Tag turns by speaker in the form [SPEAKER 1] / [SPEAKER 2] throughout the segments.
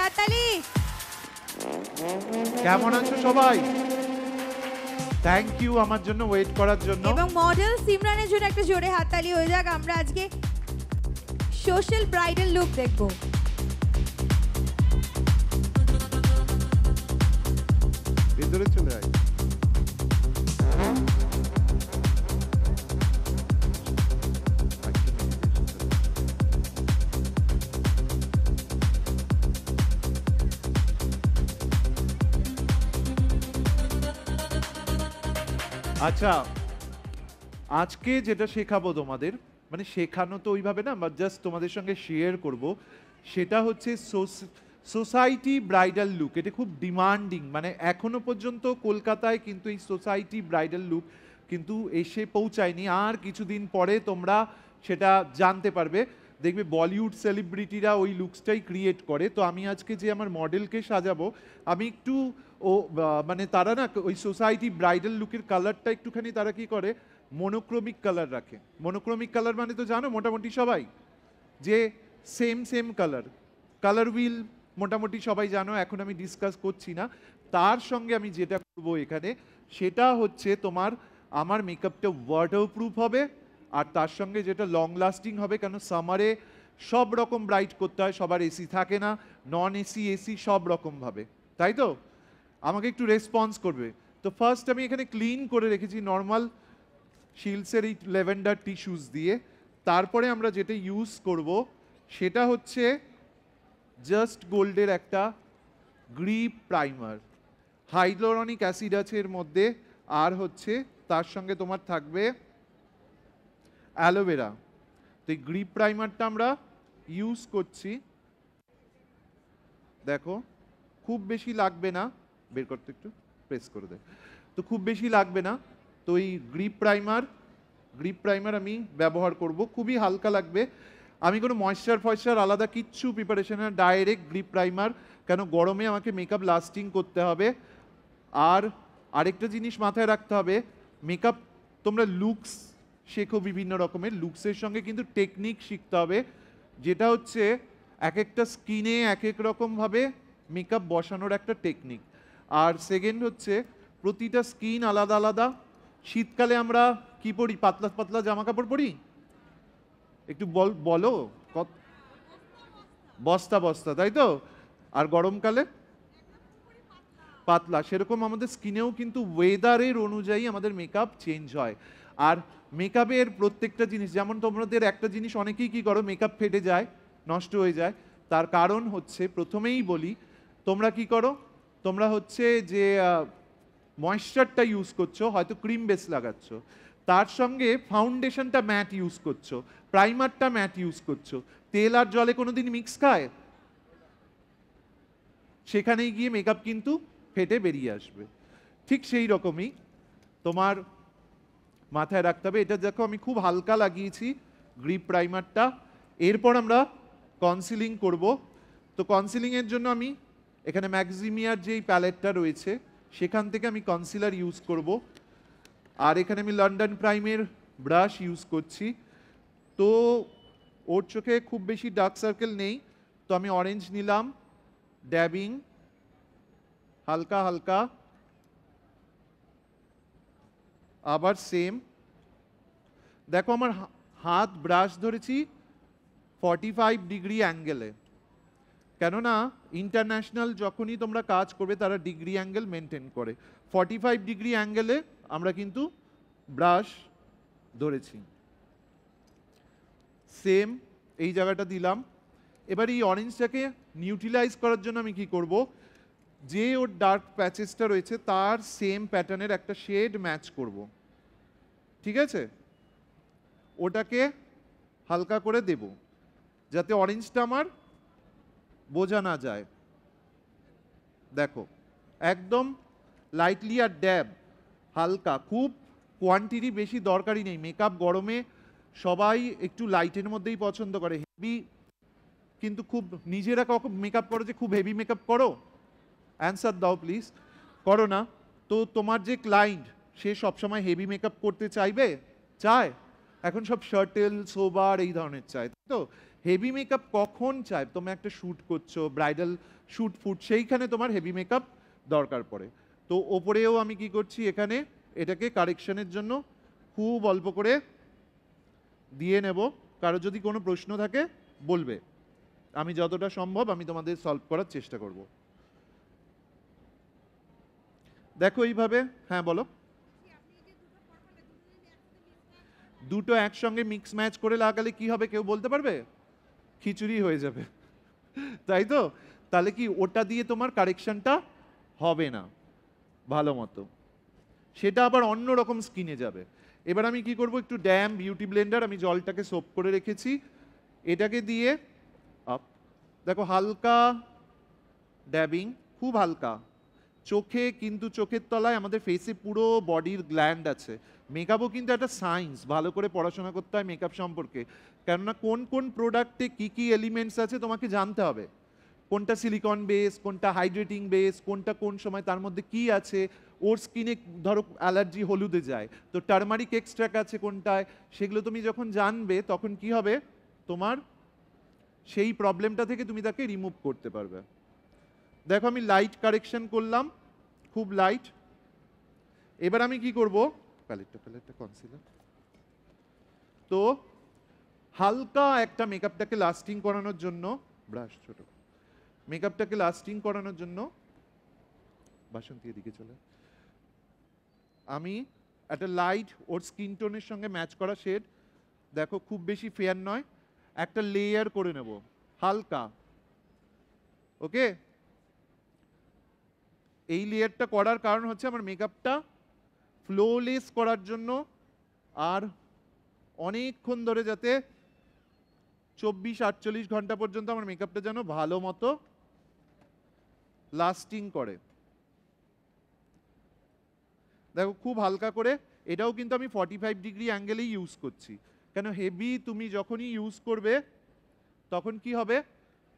[SPEAKER 1] হাততালি।
[SPEAKER 2] কেমন আছো সবাই? থ্যাংক ইউ আমার জন্য ওয়েট করার জন্য।
[SPEAKER 1] এবং মডেল সিমরানের জন্য একটা জোরে হাততালি হয়ে যাক। আমরা আজকে সোশ্যাল ব্রাইডাল লুক দেখব।
[SPEAKER 2] ভেতরে চলে আয়। আচ্ছা, আজকে যেটা শেখাবো তোমাদের, মানে শেখানো তো ওইভাবে না, বাট জাস্ট তোমাদের সঙ্গে শেয়ার করব, সেটা হচ্ছে সোসাইটি ব্রাইডাল লুক। এটা খুব ডিমান্ডিং, মানে এখনো পর্যন্ত কলকাতায় কিন্তু এই সোসাইটি ব্রাইডাল লুক কিন্তু এসে পৌঁছায়নি। আর কিছুদিন পরে তোমরা সেটা জানতে পারবে, দেখবে বলিউড সেলিব্রিটিরা ওই লুকসটাই ক্রিয়েট করে। তো আমি আজকে যে আমার মডেলকে সাজাবো, আমি একটু মানে তারা না ওই সোসাইটি ব্রাইডাল লুকের কালারটা একটুখানি তারা কি করে, মনোক্রমিক কালার রাখে। মনোক্রমিক কালার মানে তো জানো মোটামুটি সবাই, যে same same colour, colour wheel মোটামুটি সবাই জানো, এখন আমি ডিসকাস করছি না। তার সঙ্গে আমি যেটা করবো এখানে, সেটা হচ্ছে তোমার আমার মেকআপটা ওয়াটারপ্রুফ হবে, আর তার সঙ্গে যেটা লং লাস্টিং হবে, কেন সামারে সব রকম ব্রাইট করতে হয়, সবার এসি থাকে না, নন এসি এসি সব রকমভাবে, তাই তো? আমাকে একটু রেসপন্স করবে। তো ফার্স্ট আমি এখানে ক্লিন করে রেখেছি নর্মাল শিলসের এই ল্যাভেন্ডার টিস্যুস দিয়ে। তারপরে আমরা যেটা ইউজ করব সেটা হচ্ছে জাস্ট গোল্ডের একটা গ্রিপ প্রাইমার। হাইড্রোরনিক অ্যাসিড আছে এর মধ্যে, আর হচ্ছে তার সঙ্গে তোমার থাকবে অ্যালোভেরা। তো এই গ্রিপ প্রাইমারটা আমরা ইউজ করছি। দেখো খুব বেশি লাগবে না, বের করতে একটু প্রেস করে দে, তো খুব বেশি লাগবে না। তো এই গ্রিপ প্রাইমার আমি ব্যবহার করব, খুবই হালকা লাগবে। আমি কোনো ময়েশ্চার আলাদা কিচ্ছু প্রিপারেশন না, ডাইরেক্ট গ্রিপ প্রাইমার, কেন গরমে আমাকে মেকআপ লাস্টিং করতে হবে। আর আরেকটা জিনিস মাথায় রাখতে হবে, মেকআপ তোমরা লুকস শেখো বিভিন্ন রকমের, লুকসের সঙ্গে কিন্তু টেকনিক শিখতে হবে, যেটা হচ্ছে এক একটা স্কিনে এক এক রকমভাবে মেকআপ বসানোর একটা টেকনিক। আর সেকেন্ড হচ্ছে প্রতিটা স্কিন আলাদা আলাদা। শীতকালে আমরা কি পরি, পাতলা পাতলা জামা কাপড় পরি, একটু বলো, বস্তা বস্তা, তাই তো? আর গরমকালে পাতলা। সেরকম আমাদের স্কিনেও কিন্তু ওয়েদারের অনুযায়ী আমাদের মেকআপ চেঞ্জ হয়। আর মেকআপের প্রত্যেকটা জিনিস, যেমন তোমাদের একটা জিনিস অনেকেই কি করো, মেকআপ ফেটে যায়, নষ্ট হয়ে যায়। তার কারণ হচ্ছে, প্রথমেই বলি, তোমরা কি করো, তোমরা হচ্ছে যে ময়েশ্চারটা ইউজ করছো, হয়তো ক্রিম বেস লাগাচ্ছ, তার সঙ্গে ফাউন্ডেশনটা ম্যাট ইউজ করছো, প্রাইমারটা ম্যাট ইউজ করছো, তেল আর জলে কোনোদিন মিক্স খায়? সেখানেই গিয়ে মেকআপ কিন্তু ফেটে বেরিয়ে আসবে। ঠিক সেই রকমই তোমার মাথায় রাখতে হবে। এটা দেখো আমি খুব হালকা লাগিয়েছি গ্রিপ প্রাইমারটা। এরপর আমরা কনসিলিং করব। তো কনসিলিংয়ের জন্য আমি এখানে ম্যাক্সিমিয়ার যেই প্যালেটটা রয়েছে সেখান থেকে আমি কনসিলার ইউজ করব। আর এখানে আমি লন্ডন প্রাইমের ব্রাশ ইউজ করছি। তো ওর চোখে খুব বেশি ডার্ক সার্কেল নেই, তো আমি অরেঞ্জ নিলাম, ড্যাবিং হালকা হালকা, আবার সেম। দেখো আমার হাত ব্রাশ ধরেছি 45 ডিগ্রি অ্যাঙ্গেলে, কেননা ইন্টারন্যাশনাল যখনই তোমরা কাজ করবে তারা ডিগ্রি অ্যাঙ্গেল মেনটেন করে। 45 ডিগ্রি অ্যাঙ্গেলে আমরা কিন্তু ব্রাশ ধরেছি। সেম এই জায়গাটা দিলাম। এবার এই অরেঞ্জটাকে নিউট্রিলাইজ করার জন্য আমি কি করব, যে ওর ডার্ক প্যাচেসটা রয়েছে তার সেম প্যাটার্নের একটা শেড ম্যাচ করব, ঠিক আছে? ওটাকে হালকা করে দেব, যাতে অরেঞ্জটা আমার বোঝা না যায়। দেখো একদম লাইটলি আর ড্যাব হালকা, খুব কোয়ান্টিটি বেশি দরকারই নেই। মেকআপ গরমে সবাই একটু লাইটের মধ্যেই পছন্দ করে, হেভি কিন্তু খুব নিজেরা কখন মেকআপ করো যে খুব হেভি মেকআপ করো? অ্যান্সার দাও প্লিজ, করো না। তো তোমার যে ক্লায়েন্ট সে সবসময় হেভি মেকআপ করতে চাইবে? চায়? এখন সব শার্টেল সোবার এই ধরনের চায়, তো হেভি মেকআপ কখন চায়? তুমি একটা শ্যুট করছো, ব্রাইডাল শুট ফুট, সেইখানে তোমার হেভি মেকআপ দরকার পড়ে। তো ওপরেও আমি কি করছি, এখানে এটাকে কারেকশনের জন্য খুব অল্প করে দিয়ে নেব। কারো যদি কোনো প্রশ্ন থাকে বলবে, আমি যতটা সম্ভব আমি তোমাদের সলভ করার চেষ্টা করব। দেখো এইভাবে, হ্যাঁ বলো। দুটো একসঙ্গে মিক্স ম্যাচ করে লাগালে কি হবে কেউ বলতে পারবে? খিচুড়ি হয়ে যাবে, তাই তো? তাহলে কি ওটা দিয়ে তোমার কারেকশনটা হবে না ভালো মতো, সেটা আবার অন্য রকম স্কিনে যাবে। এবার আমি কি করব, একটু ড্যাম বিউটি ব্লেন্ডার, আমি জলটাকে সোপ করে রেখেছি, এটাকে দিয়ে আপ, দেখো হালকা ড্যাবিং, খুব হালকা চোখে, কিন্তু চোখের তলায় আমাদের ফেসে পুরো বডির গ্ল্যান্ড আছে। মেকআপও কিন্তু একটা সায়েন্স, ভালো করে পড়াশোনা করতে হয় মেকআপ সম্পর্কে, কেননা কোন কোন প্রোডাক্টে কি কি এলিমেন্টস আছে তোমাকে জানতে হবে, কোনটা সিলিকন বেস, কোনটা হাইড্রেটিং বেস, কোনটা কোন সময় তার মধ্যে কি আছে। ওর স্কিনে ধরো অ্যালার্জি হলুদে যায়, তো টার্মারিক এক্সট্রাক্ট আছে কোনটায়, সেগুলো তুমি যখন জানবে তখন কি হবে, তোমার সেই প্রবলেমটা থেকে তুমি তাকে রিমুভ করতে পারবে। দেখো আমি লাইট কারেকশন করলাম, খুব লাইট। এবার আমি কি করব, প্যালেটটা কনসিলার, তো হালকা একটা মেকআপটাকে লাস্টিং করানোর জন্য, ব্রাশ ছোট, মেকআপটাকে লাস্টিং করানোর জন্য, বাসন্তী এদিকে চলে, আমি একটা লাইট ওর স্কিন টোনের সঙ্গে ম্যাচ করা শেড, দেখো খুব বেশি ফেয়ার নয়, একটা লেয়ার করে নেব হালকা। ওকে, এই লেয়ারটা করার কারণ হচ্ছে আমার মেকআপটা ফ্লোলেস করার জন্য, আর অনেকক্ষণ ধরে যাতে 24-48 ঘন্টা পর্যন্ত আমার মেকআপটা যেন ভালো মতো লাস্টিং করে। দেখো খুব হালকা করে, এটাও কিন্তু আমি 45 ডিগ্রি অ্যাঙ্গেলেই ইউজ করছি, কেন হেভি তুমি যখনই ইউজ করবে তখন কি হবে,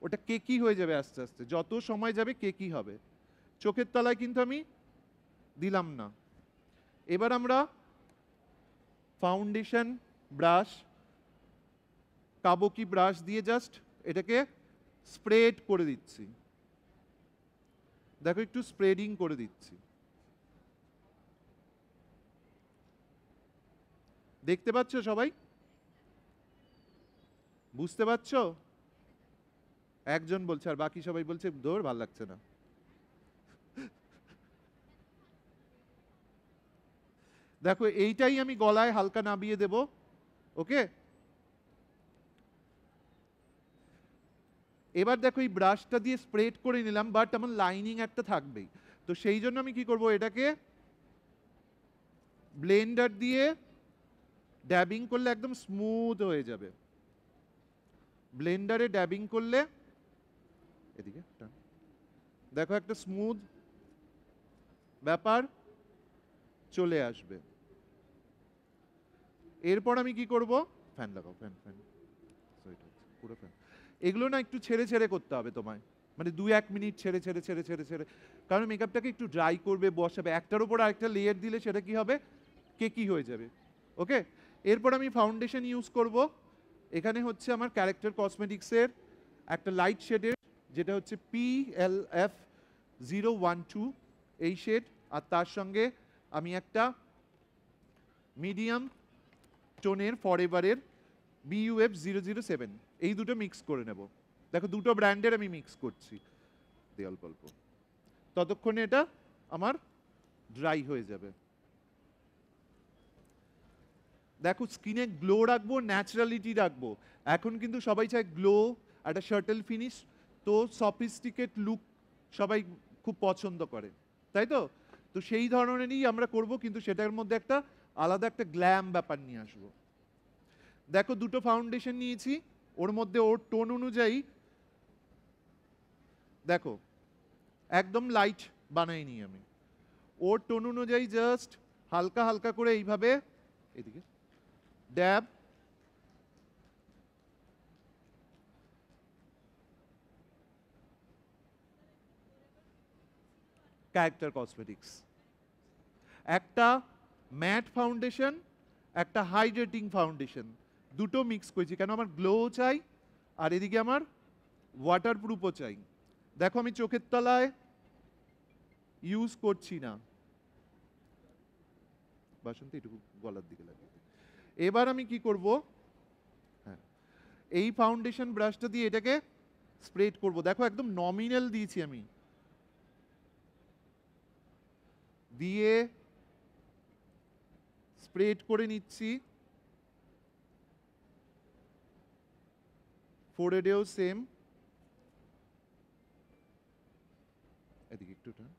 [SPEAKER 2] ওটা কেকি হয়ে যাবে আস্তে আস্তে, যত সময় যাবে কেকি হবে। চোখের তলায় কিন্তু আমি দিলাম না। এবার আমরা ফাউন্ডেশন ব্রাশ, কাবুকি ব্রাশ দিয়ে জাস্ট এটাকে স্প্রেড করে দিচ্ছি, দেখো একটু স্প্রেডিং করে দিচ্ছি, দেখতে পাচ্ছ সবাই, বুঝতে পারছো? একজন বলছে, আর বাকি সবাই বলছে দৌড় ভাল লাগছে না। দেখো এইটাই আমি গলায় হালকা নামিয়ে দেব। ওকে, এবার দেখো এই ব্রাশটা দিয়ে স্প্রেড করে নিলাম, বাট আমার লাইনিং একটা থাকবেই, তো সেই জন্য আমি কি করব, এটাকে ব্লেন্ডার দিয়ে ড্যাবিং করলে একদম স্মুথ হয়ে যাবে। ব্লেন্ডারে ড্যাবিং করলে এদিকে দেখো একটা স্মুথ ব্যাপার চলে আসবে। এরপর আমি কি করব, ফ্যান লাগাও, ফ্যান ফ্যান পুরো ফ্যান, এগুলো না একটু ছেড়ে ছেড়ে করতে হবে তোমায়, মানে 2-1 মিনিট ছেড়ে ছেড়ে ছেড়ে ছেড়ে ছেড়ে, কারণ মেকআপটাকে একটু ড্রাই করবে, বসাবে, একটার উপর আরেকটা লেয়ার দিলে সেটা কি হবে, কেকি হয়ে যাবে। ওকে, এরপর আমি ফাউন্ডেশন ইউজ করব, এখানে হচ্ছে আমার ক্যারেক্টার কসমেটিক্সের একটা লাইট শেডের, যেটা হচ্ছে PLF012 এই শেড, আর তার সঙ্গে আমি একটা মিডিয়াম টোনের ফরএভারের BUF007, এই দুটো মিক্স করে নেব। দেখো দুটো ব্র্যান্ডের আমি মিক্স করছি, অল্প অল্প, ততক্ষণে এটা আমার ড্রাই হয়ে যাবে। দেখো স্কিনে গ্লো রাখবো, ন্যাচারালিটি রাখবো, এখন কিন্তু সবাই চায় গ্লো, একটা শার্টেল ফিনিশ, তো সফিস্টিকেট লুক সবাই খুব পছন্দ করে, তাই তো? তো সেই ধরনেরই আমরা করব, কিন্তু সেটার মধ্যে একটা আলাদা একটা গ্ল্যাম ব্যাপার নিয়ে আসবো। দেখো দুটো ফাউন্ডেশন নিয়েছি, ওর মধ্যে ওর টোন অনুযায়ী দেখো একদম লাইট বানাইনি আমি, ওর টোন অনুযায়ী জাস্ট হালকা হালকা করে এইভাবে এদিকে ড্যাব, ক্যারেক্টার কসমেটিক্স, একটা ম্যাট ফাউন্ডেশন, একটা হাইড্রেটিং ফাউন্ডেশন, দুটো মিক্স করেছি, কেন আমার গ্লো চাই আর এদিকে আমার ওয়াটারপ্রুফও চাই। দেখো আমি চোখের তলায় ইউজ করছি না, বাসন্তী এটুকু গলার দিকে লাগিয়ে দিই। এবার আমি কি করব, হ্যাঁ এই ফাউন্ডেশন ব্রাশটা দিয়ে এটাকে স্প্রেড করব। দেখো একদম নমিনাল দিয়েছি আমি, দিয়ে স্প্রেড করে নিচ্ছি। ফোরহেডেও সেম, এদিকে একটু টান।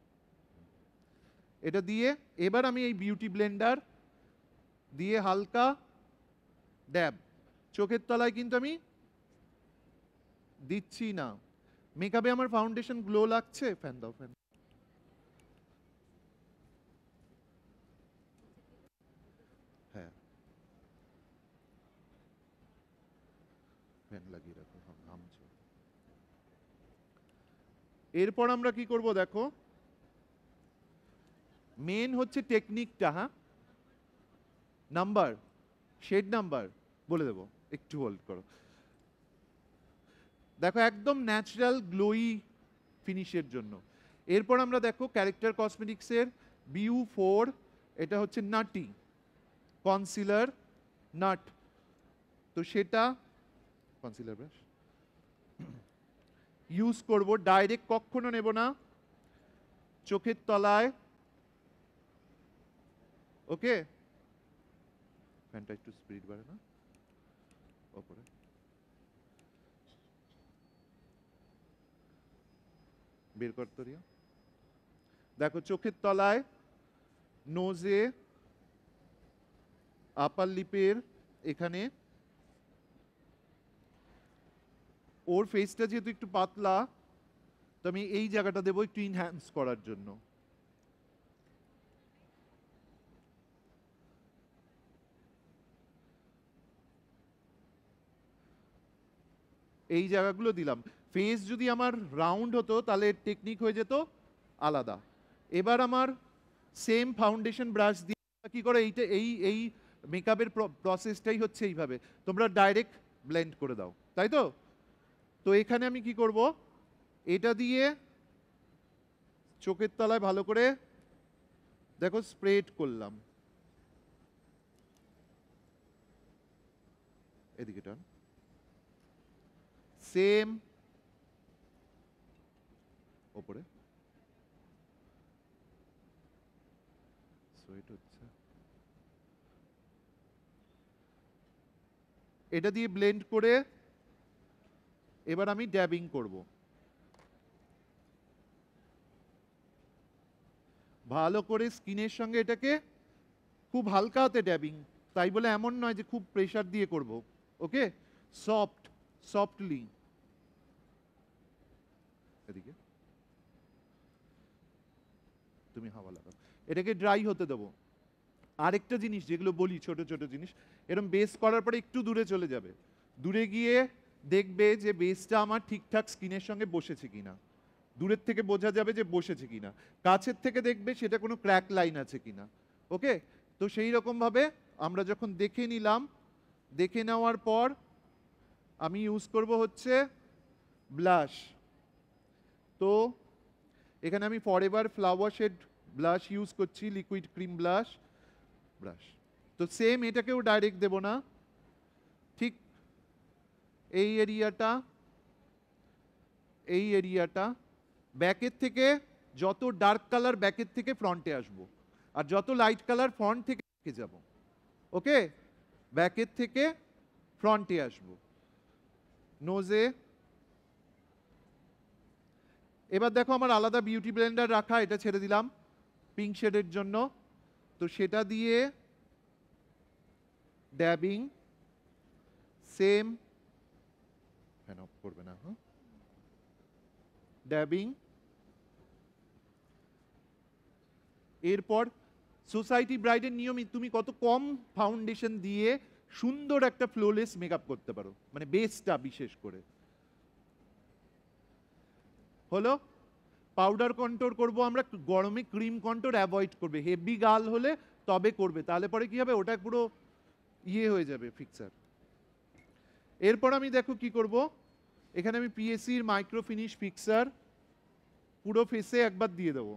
[SPEAKER 2] এটা দিয়ে এবার আমি এই বিউটি ব্লেন্ডার দিয়ে হালকা ড্যাব, চোখের তলায় কিন্তু আমি দিচ্ছি না। মেকআপে আমার ফাউন্ডেশন গ্লো লাগছে, ফ্যান দাও ফ্যান। হ্যাঁ ফ্যান লাগিয়ে রাখো, ঘামছে। এরপর আমরা কি করব দেখো, মেন হচ্ছে টেকনিকটা, হ্যাঁ নাম্বার, শেড নাম্বার বলে দেবো, একটু হোল্ড করো। দেখো একদম ন্যাচারাল গ্লোই ফিনিশের জন্য। এরপর আমরা দেখো ক্যারেক্টার কসমেটিক্সের BU4, এটা হচ্ছে নাটি কনসিলার নাট, তো সেটা কনসিলার ব্রাশ ইউজ করব। ডাইরেক্ট কখনো নেব না, চোখের তলায়। ওকে, ফ্যানটা একটু স্পিড বাড়ে না, ওপরে বের করতে দিও। দেখো চোখের তলায়, নোজে, আপার লিপের এখানে। ওর ফেসটা যেহেতু একটু পাতলা, তো আমি এই জায়গাটা দেবো একটু ইনহ্যান্স করার জন্য। এই জায়গাগুলো দিলাম। ফেস যদি আমার রাউন্ড হতো তাহলে টেকনিক হয়ে যেত আলাদা। এবার আমার সেম ফাউন্ডেশন ব্রাশ দিয়ে কি করে, এইটা এই এই মেকআপের প্রসেসটাই হচ্ছে এইভাবে, তোমরা ডাইরেক্ট ব্লেন্ড করে দাও, তাই তো? তো এখানে আমি কি করব, এটা দিয়ে চোখের তলায় ভালো করে দেখো স্প্রেড করলাম। এদিকে টান, সেম ওপরে সোয়েট হচ্ছে। এটা দিয়ে ব্লেন্ড করে এবার আমি ড্যাবিং করব। ভালো করে স্কিনের সঙ্গে এটাকে খুব হালকা হাতে ড্যাবিং, তাই বলে এমন নয় যে খুব প্রেসার দিয়ে করব। ওকে, সফটলি। এদিকে তুমি হাওয়া লাগাও, এটাকে ড্রাই হতে দেবো। আরেকটা জিনিস যেগুলো বলি, ছোট ছোট জিনিস, এরকম বেস করার পরে একটু দূরে চলে যাবে, দূরে গিয়ে দেখবে যে বেসটা আমার ঠিকঠাক স্কিনের সঙ্গে বসেছে কিনা। দূরের থেকে বোঝা যাবে যে বসেছে কিনা, কাছের থেকে দেখবে সেটা কোনো ক্র্যাক লাইন আছে কিনা। ওকে, তো সেই রকমভাবে আমরা যখন দেখে নিলাম, দেখে নেওয়ার পর আমি ইউজ করব হচ্ছে ব্লাশ। তো এখানে আমি forever flower shade blush use করছি, লিকুইড ক্রিম ব্রাশ। তো সেম এটাকেও ডাইরেক্ট দেব না, ঠিক এই এরিয়াটা ব্যাকের থেকে যত ডার্ক কালার ব্যাকের থেকে ফ্রন্টে আসবো, আর যত লাইট কালার ফ্রন্ট থেকে যাব। ওকে, ব্যাকের থেকে ফ্রন্টে আসবো। নোজে এবার দেখো আমার আলাদা বিউটি ব্লেন্ডার রাখা, এটা ছেড়ে দিলাম পিঙ্ক শেডের জন্য। তো সেটা দিয়ে ড্যাবিং, সেম, ফ্যান অফ করবে না, হ্যাঁ ড্যাবিং। এরপর সোসাইটি ব্রাইডের নিয়মই তুমি কত কম ফাউন্ডেশন দিয়ে সুন্দর একটা ফ্লোলেস মেকআপ করতে পারো, মানে বেসটা বিশেষ করে। হলো পাউডার কন্ট্রোল করব আমরা, গরমে ক্রিম কন্ট্রোল অ্যাভয়েড করবে, হেভি গাল হলে তবে করবে, তাহলে পরে কি হবে, ওটা পুরো ইয়ে হয়ে যাবে ফিক্সার। এরপর আমি দেখো কি করব, এখানে আমি পিএসসির মাইক্রো ফিনিশ ফিক্সার পুরো ফেসে একবার দিয়ে দেবো,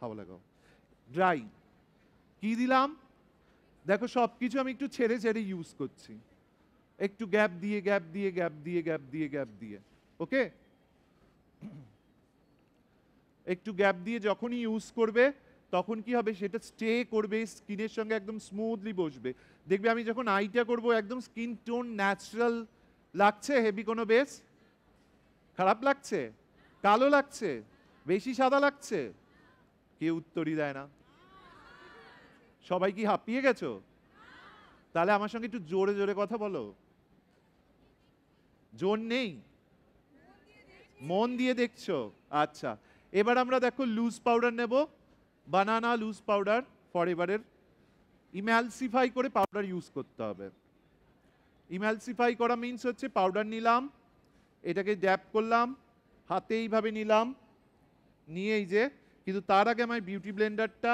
[SPEAKER 2] হাওয়া লাগাও। ড্রাই কি দিলাম দেখো, সব কিছু আমি একটু ছেড়ে ছেড়ে ইউজ করছি, একটু গ্যাপ দিয়ে গ্যাপ দিয়ে গ্যাপ দিয়ে গ্যাপ দিয়ে গ্যাপ দিয়ে। ওকে, একটু গ্যাপ দিয়ে যখনই ইউজ করবে তখন কি হবে, সেটা স্টে করবে, স্কিনের সঙ্গে একদম স্মুথলি বসবে। দেখবে আমি যখন আইটা করব একদম স্কিন টোন ন্যাচারাল লাগছে। হেভি কোনো বেস খারাপ লাগছে, কালো লাগছে, বেশি সাদা লাগছে, কেউ উত্তরই দেয় না। সবাই কি হাঁপিয়ে গেছো? তাহলে আমার সঙ্গে একটু জোরে জোরে কথা বলো। জোর নেই, মন দিয়ে দেখছো। আচ্ছা, এবার আমরা দেখো লুজ পাউডার নেব, বানানা লুজ পাউডার ফরএভারের। ইম্যালসিফাই করে পাউডার ইউজ করতে হবে। ইম্যালসিফাই করা মিন্স হচ্ছে পাউডার নিলাম, এটাকে ড্যাপ করলাম, হাতে এইভাবে নিলাম, নিয়ে এই যে, কিন্তু তার আগে আমার বিউটি ব্লেন্ডারটা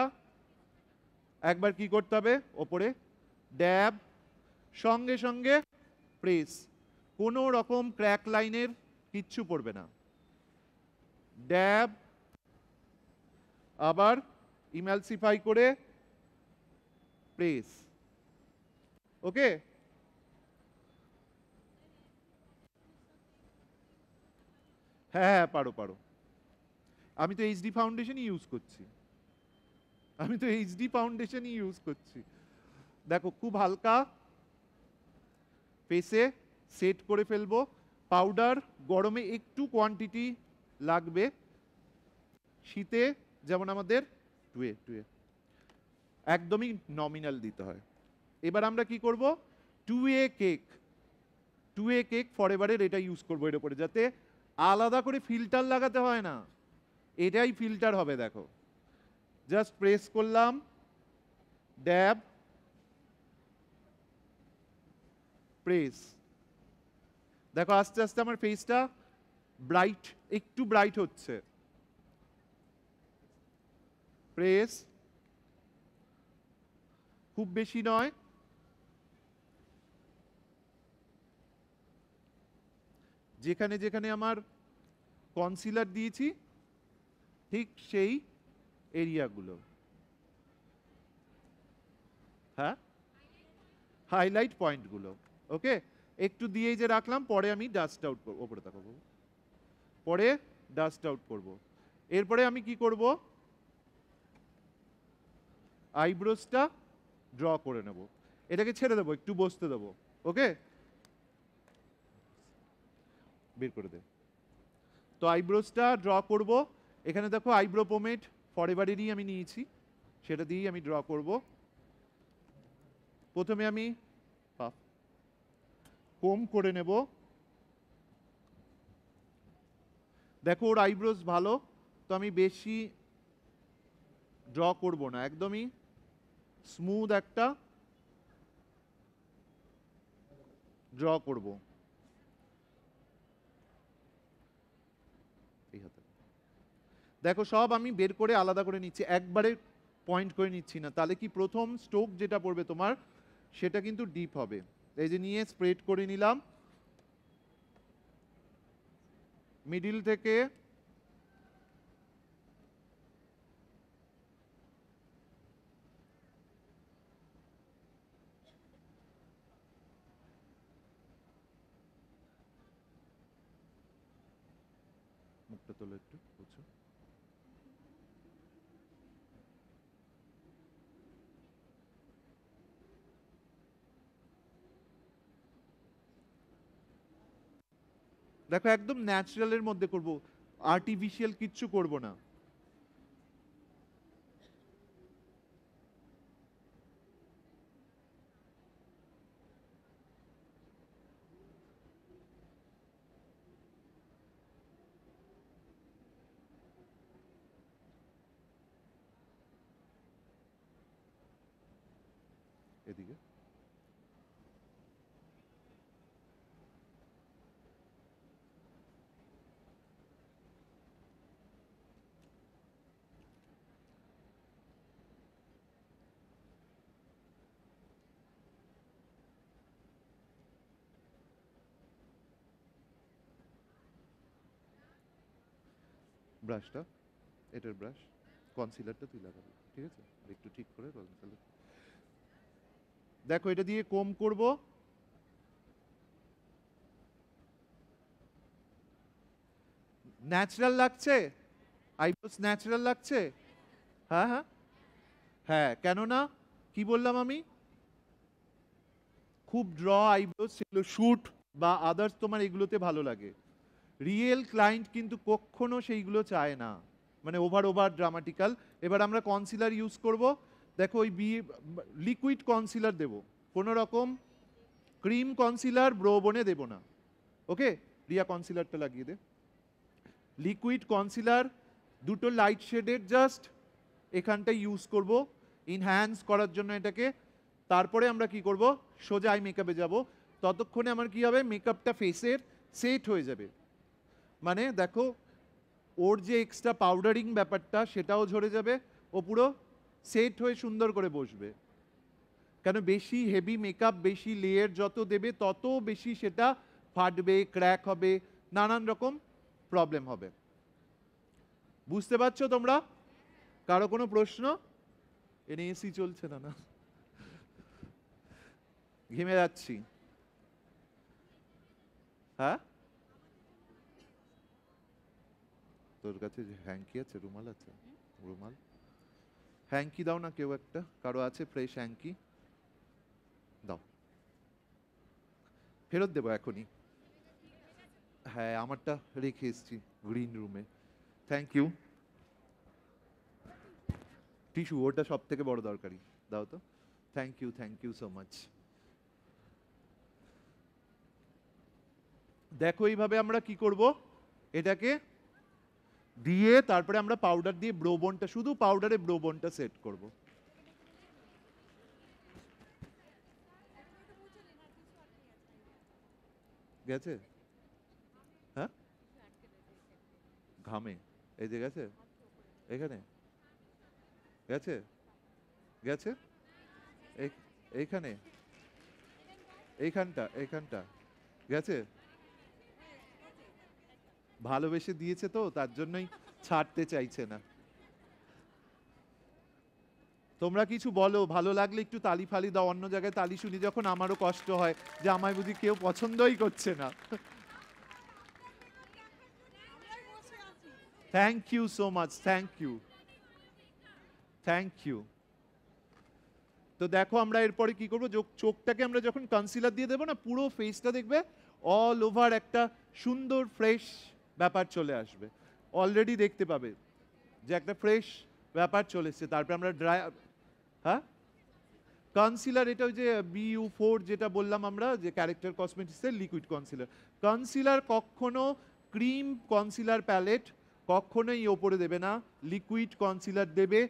[SPEAKER 2] একবার কি করতে হবে, ওপরে ড্যাব, সঙ্গে সঙ্গে প্রেস, কোনো রকম ক্র্যাক লাইনের কিচ্ছু পড়বে না। ড্যাব, আবার ইমালসিফাই করে প্রেস। ওকে, হ্যাঁ হ্যাঁ পারো পারো। আমি তো এইচডি ফাউন্ডেশনই ইউজ করছি, আমি তো এইচডি ফাউন্ডেশনই ইউজ করছি। দেখো খুব হালকা ফেসে সেট করে ফেলবো। পাউডার গরমে একটু কোয়ান্টিটি লাগবে, শীতে যেমন আমাদের টুয়ে টুয়ে একদমই নমিনাল দিতে হয়। এবার আমরা কি করব, টুয়ে কেক, টুয়ে কেক ফরএভারের এটা ইউজ করবো এর উপরে, যাতে আলাদা করে ফিল্টার লাগাতে হয় না, এটাই ফিল্টার হবে। দেখো জাস্ট প্রেস করলাম, ড্যাব, প্রেস। দেখো আস্তে আস্তে আমার ফেসটা ব্রাইট, একটু ব্রাইট হচ্ছে। প্রেস, খুব বেশি নয়। যেখানে যেখানে আমার কনসিলার দিয়েছি ঠিক সেই এরিয়াগুলো, হ্যাঁ হাইলাইট পয়েন্টগুলো। ওকে, একটু দিয়েই যে রাখলাম, পরে আমি ডাস্ট আউট করবো, ওপরে তাকাবো, পরে ডাস্ট আউট করব। এরপরে আমি কি করব, আইব্রোসটা ড্র করে নেব, এটাকে ছেড়ে দেবো, একটু বসতে দেবো। ওকে, বের করে দে। তো আইব্রোসটা ড্র করব। এখানে দেখো আইব্রো পোমেড ফরএভারেরই আমি নিয়েছি, সেটা দিয়েই আমি ড্র করব। প্রথমে আমি কোম করে নেব। দেখো ওর আইব্রোস ভালো, তো আমি বেশি ড্র করব না, একদমই স্মুথ একটা ড্র করব। এই হাতে দেখো সব আমি বের করে আলাদা করে নিচ্ছি, একবারে পয়েন্ট করে নিচ্ছি না, তাহলে কি প্রথম স্ট্রোক যেটা পড়বে তোমার সেটা কিন্তু ডিপ হবে। এই যে নিয়ে স্প্রেড করে নিলাম, মিডিল থেকে মুখটা তোলো একটু, বুঝছো? দেখো একদম ন্যাচারালের মধ্যে করব, আর্টিফিশিয়াল কিচ্ছু করব না। এদিকে ব্রাশটা, এটার ব্রাশ, কনসিলারটা তুই লাগাবি, ঠিক আছে? আর একটু ঠিক করে কনসিলার। দেখো এটা দিয়ে কম করব, ন্যাচারাল লাগছে, আইব্রোস ন্যাচারাল লাগছে। হ্যাঁ হ্যাঁ হ্যাঁ, কেননা কি বললাম আমি, খুব ড্র আইব্রোস সেগুলো শুট বা আদার্স তোমার এগুলোতে ভালো লাগে। রিয়েল ক্লায়েন্ট কিন্তু কখনো সেইগুলো চায় না, মানে ওভার ওভার ড্রামাটিক্যাল। এবার আমরা কনসিলার ইউজ করব। দেখো ওই লিকুইড কনসিলার দেব, কোনো রকম ক্রিম কনসিলার ব্রো বনে দেব না। ওকে, রিয়া কনসিলারটা লাগিয়ে দে। লিকুইড কনসিলার দুটো লাইট শেডের জাস্ট এখানটা ইউজ করব ইনহ্যান্স করার জন্য এটাকে। তারপরে আমরা কি করব, সোজা আই মেকআপে যাব। ততক্ষণে আমার কি হবে, মেকআপটা ফেসের সেট হয়ে যাবে। মানে দেখো ওর যে এক্সট্রা পাউডারিং ব্যাপারটা সেটাও ঝরে যাবে, ও পুরো সেট হয়ে সুন্দর করে বসবে। কেন বেশি হেভি মেকআপ, বেশি লেয়ার যত দেবে তত বেশি সেটা ফাটবে, ক্র্যাক হবে, নানান রকম প্রবলেম হবে। বুঝতে পারছো তোমরা? কারো কোনো প্রশ্ন? এনে এসি চলছে না, না ঘেমে যাচ্ছি। হ্যাঁ, তোর কাছে যে হ্যাঙ্কি আছে, রুমাল আছে? রুমাল, হ্যাঙ্কি দাও না কেউ একটা, কারো আছে ফ্রেশ হ্যাঙ্কি? দাও, ফেরত দেবো এখনই। হ্যাঁ, আমারটা রেখে এসছি গ্রিন রুমে। Thank you. টিস্যু, ওটা সব থেকে বড় দরকারি, দাও তো। Thank you so much. দেখো এইভাবে আমরা কি করব, এটাকে দিয়ে তারপরে আমরা পাউডার দিয়ে ব্রোবনটা, শুধু পাউডারে ব্রোবনটা সেট করব। গেছে? হ্যাঁ, ঘামে, এই যে গেছে, এখানে গেছে, গেছে এইখানে, এইখানটা গেছে। ভালোবেসে দিয়েছে তো তার জন্যই ছাড়তে চাইছে না। তোমরা কিছু বলো, ভালো লাগলে একটু তালি ফালি দাও। অন্য জায়গায় তালি শুনি যখন আমারও কষ্ট হয় যে আমায় বুঝি কেউ পছন্দই করছে না। Thank you so much, thank you. তো দেখো আমরা এরপরে কি করবো, চোখটাকে আমরা যখন কনসিলার দিয়ে দেবো না, পুরো ফেসটা দেখবে অল ওভার একটা সুন্দর ফ্রেশ ব্যাপার চলে আসবে। অলরেডি দেখতে পাবে যে একটা ফ্রেশ ব্যাপার চলে এসছে। তারপরে আমরা ড্রাই, হ্যাঁ কনসিলার, এটা ওই যে BU4 যেটা বললাম আমরা, যে ক্যারেক্টার কসমেটিক্সের লিকুইড কনসিলার। কনসিলার কখনো ক্রিম কনসিলার প্যালেট কখনোই ওপরে দেবে না, লিকুইড কনসিলার দেবে।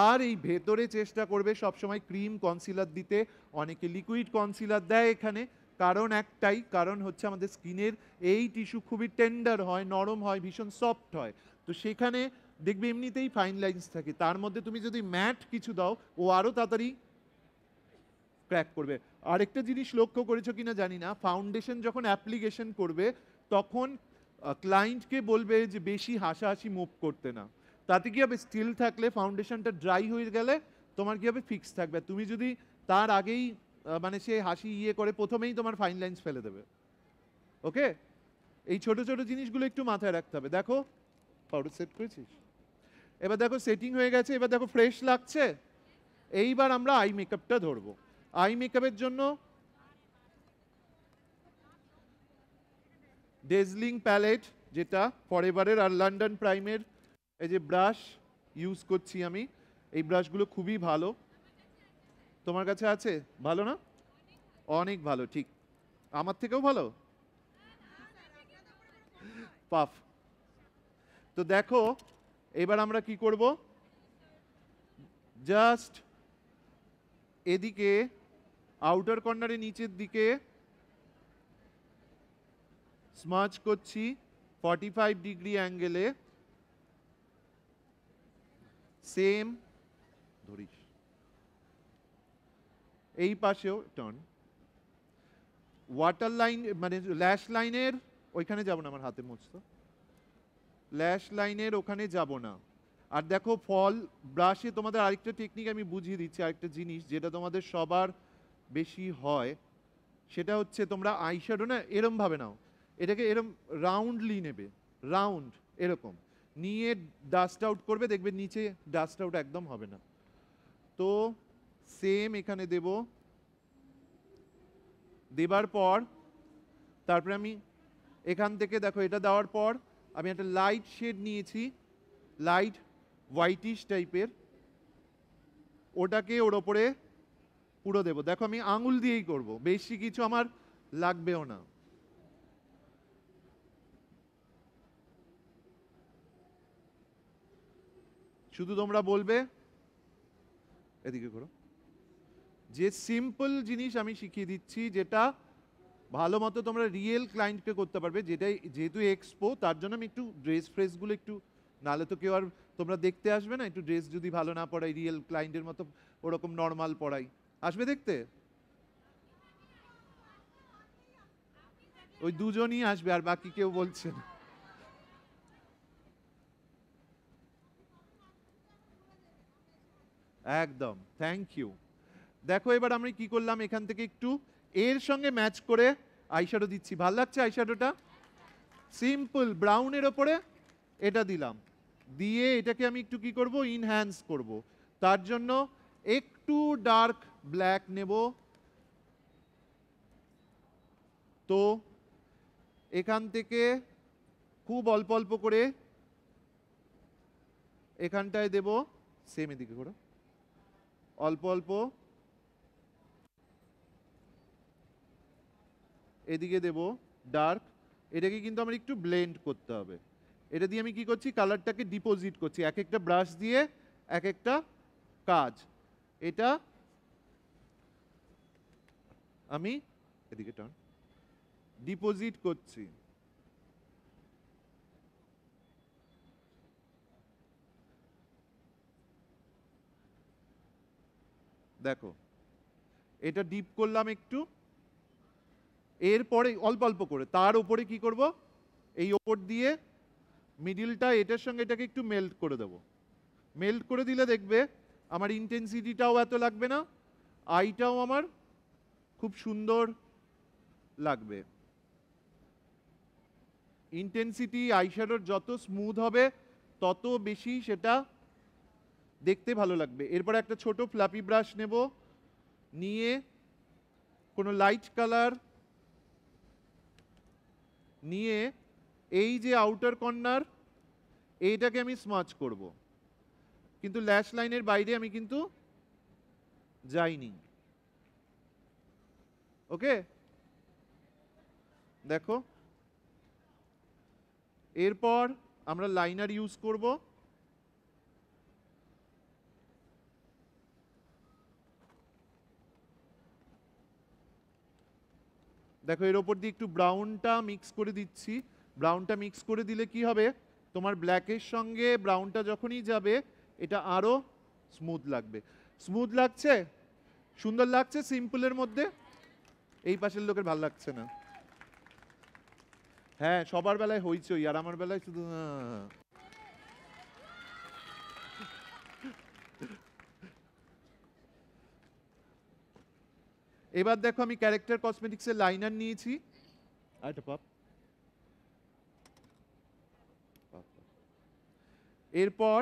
[SPEAKER 2] আর এই ভেতরে চেষ্টা করবে সবসময় ক্রিম কনসিলার দিতে। অনেকে লিকুইড কনসিলার দেয় এখানে, কারণ একটাই, কারণ হচ্ছে আমাদের স্কিনের এই টিস্যু খুবই টেন্ডার হয়, নরম হয়, ভীষণ সফট হয়। তো সেখানে দেখবে এমনিতেই ফাইন লাইন্স থাকে, তার মধ্যে তুমি যদি ম্যাট কিছু দাও ও আরও তাড়াতাড়ি ক্র্যাক করবে। আরেকটা জিনিস লক্ষ্য করেছো কিনা জানি না, ফাউন্ডেশন যখন অ্যাপ্লিকেশন করবে তখন ক্লায়েন্টকে বলবে যে বেশি হাসাহাসি মুভ করতে না। তাতে কি হবে, স্টিল থাকলে ফাউন্ডেশনটা ড্রাই হয়ে গেলে তোমার কি হবে, ফিক্স থাকবে। তুমি যদি তার আগেই মানে সে হাসি ইয়ে করে প্রথমেই তোমার ফাইন লাইন্স ফেলে দেবে। ওকে, এই ছোট ছোট জিনিসগুলো একটু মাথায় রাখতে হবে। দেখো পাউডার সেট করেছিস, এবার দেখো সেটিং হয়ে গেছে, এবার দেখো ফ্রেশ লাগছে। এইবার আমরা আই মেকআপটা ধরবো। আই মেকআপের জন্য ডেজলিং প্যালেট, যেটা ফরএভারের আর লন্ডন প্রাইমের এই যে ব্রাশ ইউজ করছি আমি, এই ব্রাশগুলো খুবই ভালো। তোমার কাছে আছে? ভালো না? অনেক ভালো, ঠিক আমার থেকেও ভালো। পাফ। তো দেখো এবার আমরা কি করব, জাস্ট এদিকে আউটার কর্নারে নিচের দিকে স্মাচ করছি 45 ডিগ্রি অ্যাঙ্গেলে। সেম ধরিস, এই পাশেও টার্ন। ওয়াটার লাইন মানে ল্যাশ লাইনের ওইখানে যাব না, আমার হাতে মুছতো। ল্যাশ লাইনের ওখানে যাব না। আর দেখো ফল ব্রাশে তোমাদের আরেকটা টেকনিক আমি বুঝিয়ে দিচ্ছি, আরেকটা জিনিস যেটা তোমাদের সবার বেশি হয়, সেটা হচ্ছে তোমরা আইশ্যাডো না এরম ভাবে নাও, এটাকে এরম রাউন্ডলি নেবে, রাউন্ড এরকম নিয়ে ডাস্ট আউট করবে, দেখবে নিচে ডাস্ট আউট একদম হবে না। তো সেম এখানে দেব, দেবার পর তারপরে আমি এখান থেকে দেখো এটা দেওয়ার পর আমি একটা লাইট শেড নিয়েছি, লাইট হোয়াইটিশ টাইপের, ওটাকে ওর ওপরে পুরো দেবো। দেখো আমি আঙুল দিয়েই করব, বেশি কিছু আমার লাগবেও না। শুধু তোমরা বলবে এদিকে করো, যে সিম্পল জিনিস আমি শিখিয়ে দিচ্ছি যেটা ভালো মতো তোমরা রিয়েল ক্লায়েন্টকে করতে পারবে, যেটাই যেহেতু এক্সপো তার জন্য আমি একটু ড্রেস ফ্রেসগুলো একটু, নাহলে তো কেউ আর তোমরা দেখতে আসবে না, একটু ড্রেস যদি ভালো না পড়াই রিয়েল ক্লায়েন্টের মতো ওরকম নর্মাল পড়াই, আসবে দেখতে? ওই দুজনই আসবে আর বাকি কেউ বলছে না। একদম, থ্যাংক ইউ। দেখো এবার আমি কি করলাম, এখান থেকে একটু এর সঙ্গে ম্যাচ করে আইশ্যাডো দিচ্ছি। ভাল লাগছে আইশ্যাডোটা? সিম্পল ব্রাউনের ওপরে এটা দিলাম, দিয়ে এটাকে আমি একটু কি করব, ইনহ্যান্স করব। তার জন্য একটু ডার্ক ব্ল্যাক নেব। তো এখান থেকে খুব অল্প অল্প করে এখানটায় দেব, সেম এদিকে করো, অল্প অল্প এদিকে দেব ডার্ক। এটাকে কিন্তু আমার একটু ব্লেন্ড করতে হবে। এটা দিয়ে আমি কি করছি, কালারটাকে ডিপোজিট করছি এক একটা ব্রাশ দিয়ে, এক একটা কাজ। এটা আমি এদিকে টার্ন ডিপোজিট করছি। দেখো এটা ডিপ করলাম একটু, এরপরে অল্প অল্প করে তার উপরে কি করব, এই ওপর দিয়ে মিডিলটা এটার সঙ্গে এটাকে একটু মেল্ট করে দেব। মেল্ট করে দিলে দেখবে আমার ইন্টেন্সিটিটাও এত লাগবে না, আইটাও আমার খুব সুন্দর লাগবে। ইন্টেন্সিটি আইশ্যাডোর যত স্মুথ হবে তত বেশি সেটা দেখতে ভালো লাগবে। এরপর একটা ছোট ফ্লাপি ব্রাশ নেব, নিয়ে কোনো লাইট কালার নিয়ে এই যে আউটার কর্নার এইটাকে আমি স্মাচ করব, কিন্তু ল্যাশ লাইনের বাইরে আমি কিন্তু যাইনি। ওকে, দেখো এরপর আমরা লাইনার ইউজ করব। দেখো এর ওপর দিয়ে একটু ব্রাউনটা মিক্স করে দিচ্ছি। ব্রাউনটা মিক্স করে দিলে কি হবে, তোমার ব্ল্যাকের সঙ্গে ব্রাউনটা যখনই যাবে এটা আরো স্মুথ লাগবে। স্মুথ লাগছে, সুন্দর লাগছে সিম্পলের মধ্যে। এই পাশের লোকের ভাল লাগছে না। হ্যাঁ সবার বেলায় হইচই, আর আমার বেলায় শুধু এবার দেখো আমি ক্যারেক্টার কসমেটিক্সের লাইনার নিয়েছি। আরেকটা পাপ। এরপর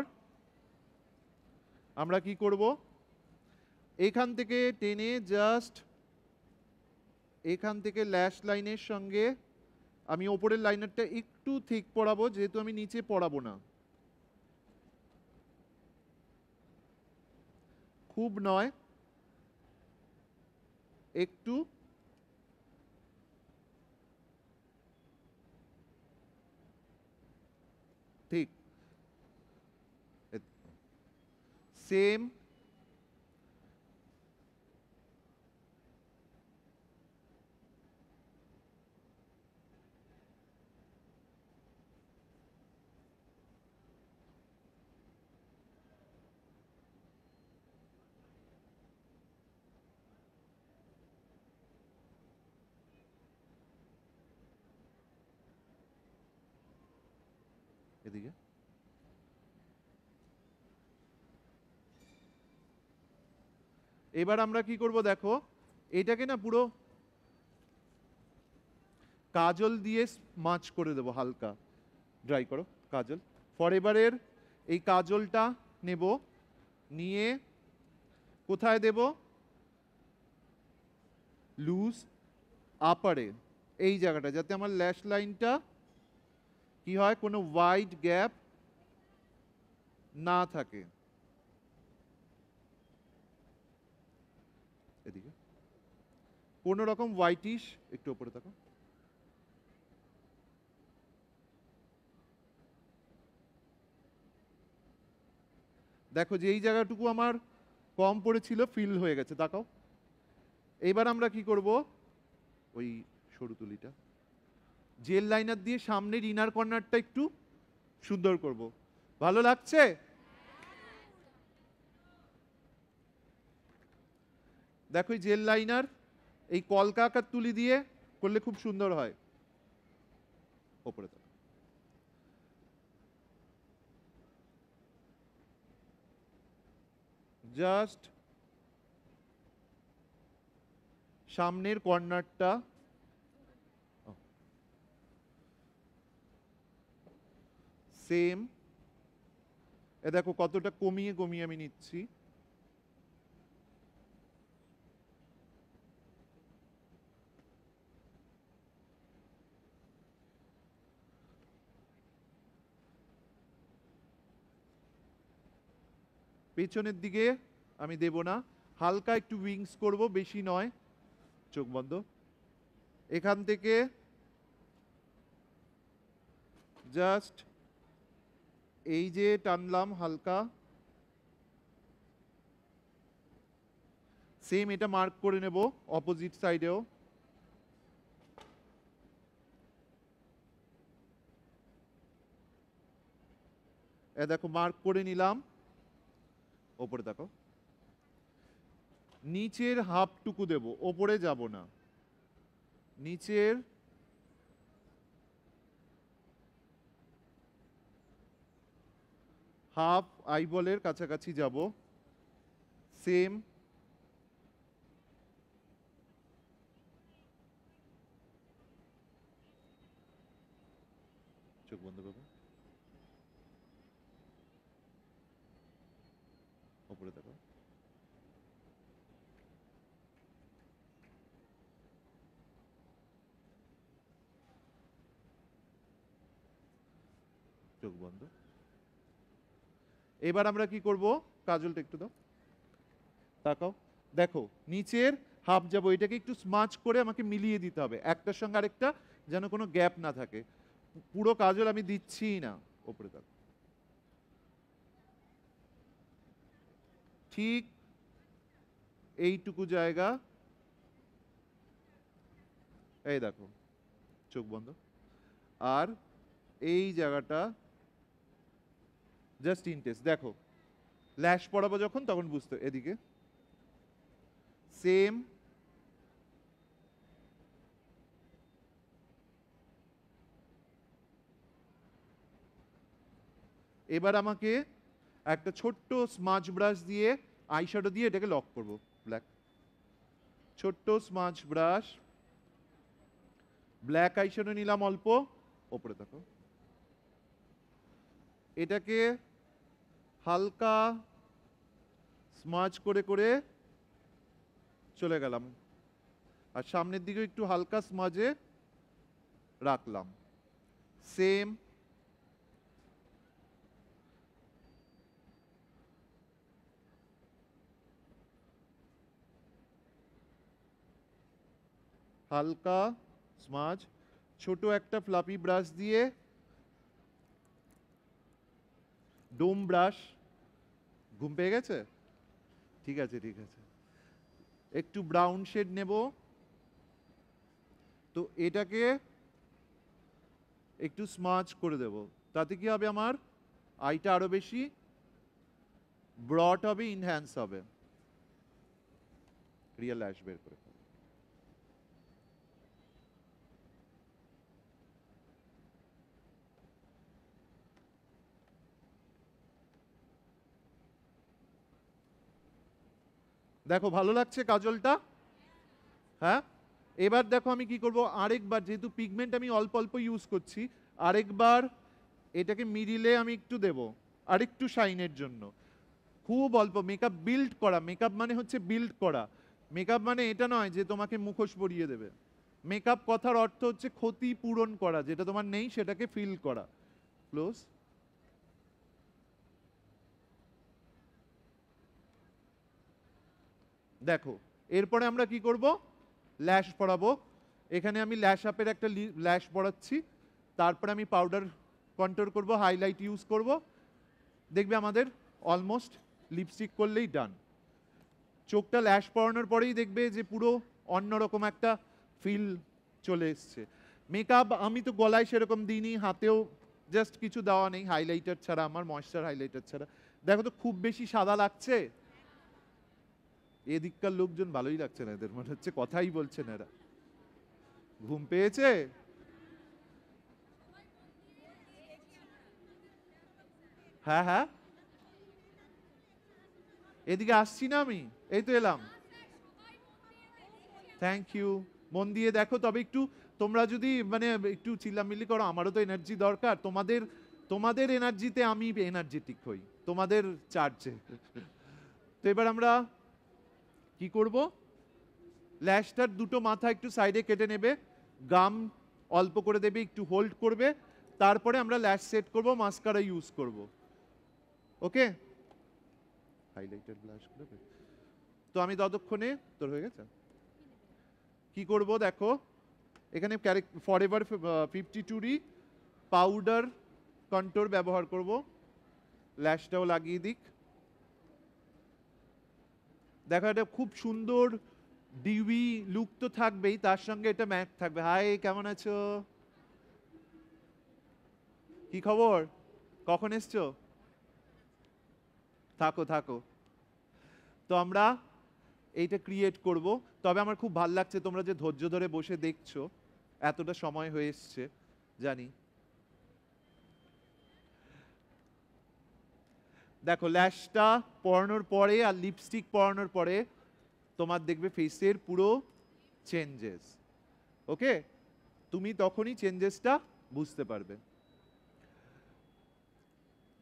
[SPEAKER 2] আমরা কি করব, এখান থেকে টেনে জাস্ট এখান থেকে ল্যাশ লাইনের সঙ্গে আমি ওপরের লাইনারটা একটু ঠিক পড়াবো, যেহেতু আমি নিচে পড়াবো না, খুব নয়, একটু। ঠিক সেম এদিকে এবার আমরা কি করব দেখো, এটাকে না পুরো কাজল দিয়ে মাছ করে দেবো, হালকা ড্রাই করো কাজল। ফরএভারের এই কাজলটা নেব, নিয়ে কোথায় দেব, লুজ আপারে এই জায়গাটা, যাতে আমার ল্যাশ লাইনটা কি হয়, কোনো ওয়াইড গ্যাপ না থাকে। এদিকে কোনো রকম হোয়াইটিশ, একটু উপরে থাকো, দেখো যে এই জায়গাটুকু আমার কম পড়েছিল ফিল হয়ে গেছে, তাকাও। এইবার আমরা কি করব, ওই সরু তুলিটা জেল লাইনার দিয়ে সামনের ইনার কর্নারটা একটু সুন্দর করব। ভালো লাগছে? দেখো এই জেল লাইনার এই কলকা আকার তুলি দিয়ে করলে খুব সুন্দর হয়। ওপরে থাকো, জাস্ট সামনের কর্নারটা সেম, এ দেখো কতটা কমিয়ে কমিয়ে আমি নিচ্ছি। পেছনের দিকে আমি দেব না, হালকা একটু উইংস করব, বেশি নয়। চোখ বন্ধ, এখান থেকে জাস্ট এই যে টানলাম হালকা, সেম এটা মার্ক করে নেব অপোজিট সাইডেও। এ দেখো মার্ক করে নিলাম। ওপরে দেখো, নিচের হাফটুকু দেব, ওপরে যাব না, নিচের হাফ আইবলের কাছাকাছি যাব, সেম। চোখ বন্ধ করবো, ওপরে দেখো, চোখ বন্ধ। এবার আমরা কি করব, কাজলটা একটু দাও, তাকাও, দেখো নিচের হাফ যাবো, এটাকে একটু স্মাচ করে আমাকে মিলিয়ে দিতে হবে একটার সঙ্গে আরেকটা, যেন কোনো গ্যাপ না থাকে। পুরো কাজল আমি দিচ্ছি না, ওপরে দেখো, ঠিক এইটুকু জায়গা, এই দেখো, চোখ বন্ধ, আর এই জায়গাটা জাস্ট ইনটেস, দেখো ল্যাশ পড়াবো যখন তখন বুঝতে, এদিকে সেম। এবার আমাকে একটা ছোট্ট স্মাচ ব্রাশ দিয়ে আইশ্যাডো দিয়ে এটাকে লক করব, ব্ল্যাক, ছোট্ট স্মাচ ব্রাশ, ব্ল্যাক আইশ্যাডো নিলাম অল্প, ওপরে দেখো, এটাকে হালকা স্মাচ করে করে চলে গেলাম, আর সামনের দিকে একটু হালকা স্মাজে রাখলাম, সেম। হালকা স্মাজ, ছোট একটা ফ্লাপি ব্রাশ দিয়ে, ডোম ব্রাশ, ঘুম পেয়ে গেছে, ঠিক আছে ঠিক আছে, একটু ব্রাউন শেড নেব, তো এটাকে একটু স্মাচ করে দেব, তাতে কি হবে, আমার আইটা আরো বেশি ব্রড হবে, ইনহ্যান্স হবে, রিয়েল অ্যাশ বের করে। দেখো ভালো লাগছে কাজলটা? হ্যাঁ, এবার দেখো আমি কি করব, আরেকবার যেহেতু পিগমেন্ট আমি অল্প অল্প ইউজ করছি, আরেকবার এটাকে মিডিলে আমি একটু দেব আরেকটু শাইনের জন্য। খুব অল্প, মেকআপ বিল্ড করা, মেকআপ মানে হচ্ছে বিল্ড করা। মেকআপ মানে এটা নয় যে তোমাকে মুখোশ পরিয়ে দেবে। মেকআপ কথার অর্থ হচ্ছে ক্ষতি পূরণ করা, যেটা তোমার নেই সেটাকে ফিল করা। ক্লোজ। দেখো এরপরে আমরা কি করব, ল্যাশ পরাবো। এখানে আমি ল্যাশ আপের একটা ল্যাশ পরাচ্ছি, তারপরে আমি পাউডার কন্ট্রোল করব, হাইলাইট ইউজ করব। দেখবে আমাদের অলমোস্ট লিপস্টিক করলেই ডান। চোখটা ল্যাশ পরানোর পরেই দেখবে যে পুরো অন্যরকম একটা ফিল চলে এসছে। মেকআপ আমি তো গলায় সেরকম দিইনি, হাতেও জাস্ট কিছু দেওয়া নেই হাইলাইটার ছাড়া, আমার ময়েশ্চার হাইলাইটার ছাড়া। দেখো তো খুব বেশি সাদা লাগছে? এদিককার লোকজন ভালোই লাগছে না, এদের মনে হচ্ছে কথাই বলছে না এরা। ঘুম পেয়েছে? হ্যাঁ হ্যাঁ, এদিকে আসছি না আমি, এই তো এলাম। Thank you. মন দিয়ে দেখো, তবে একটু তোমরা যদি মানে একটু চিল্লামিল্লি করো, আমারও তো এনার্জি দরকার। তোমাদের তোমাদের এনার্জিতে আমি এনার্জেটিক হই, তোমাদের চার্জে। তো এবার আমরা কি করব, ল্যাশটার দুটো মাথা একটু সাইডে কেটে নেবে, গাম অল্প করে দেবে, একটু হোল্ড করবে, তারপরে আমরা ল্যাশ সেট করব, মাস্কারা ইউজ করব। ওকে, হাইলাইটার ব্লাশ করবে তো আমি ততক্ষণে, তোর হয়ে গেছে? কি করব দেখো, এখানে ফরএভার 52 পাউডার কন্ট্রোল ব্যবহার করব। ল্যাশটাও লাগিয়ে দিক। দেখো এটা খুব সুন্দর ডিউই লুক তো থাকবেই, তার সঙ্গে এটা ম্যাট থাকবে। হাই, কেমন আছো? কি খবর? কখন এসছো? থাকো থাকো। তো আমরা এইটা ক্রিয়েট করব। তবে আমার খুব ভাল লাগছে তোমরা যে ধৈর্য ধরে বসে দেখছো, এতটা সময় হয়ে এসছে জানি। দেখো ল্যাশটা পরানোর পরে আর লিপস্টিক পরানোর পরে তোমার দেখবে ফেসের পুরো চেঞ্জেস। ওকে, তুমি তখনই চেঞ্জেসটা বুঝতে পারবে।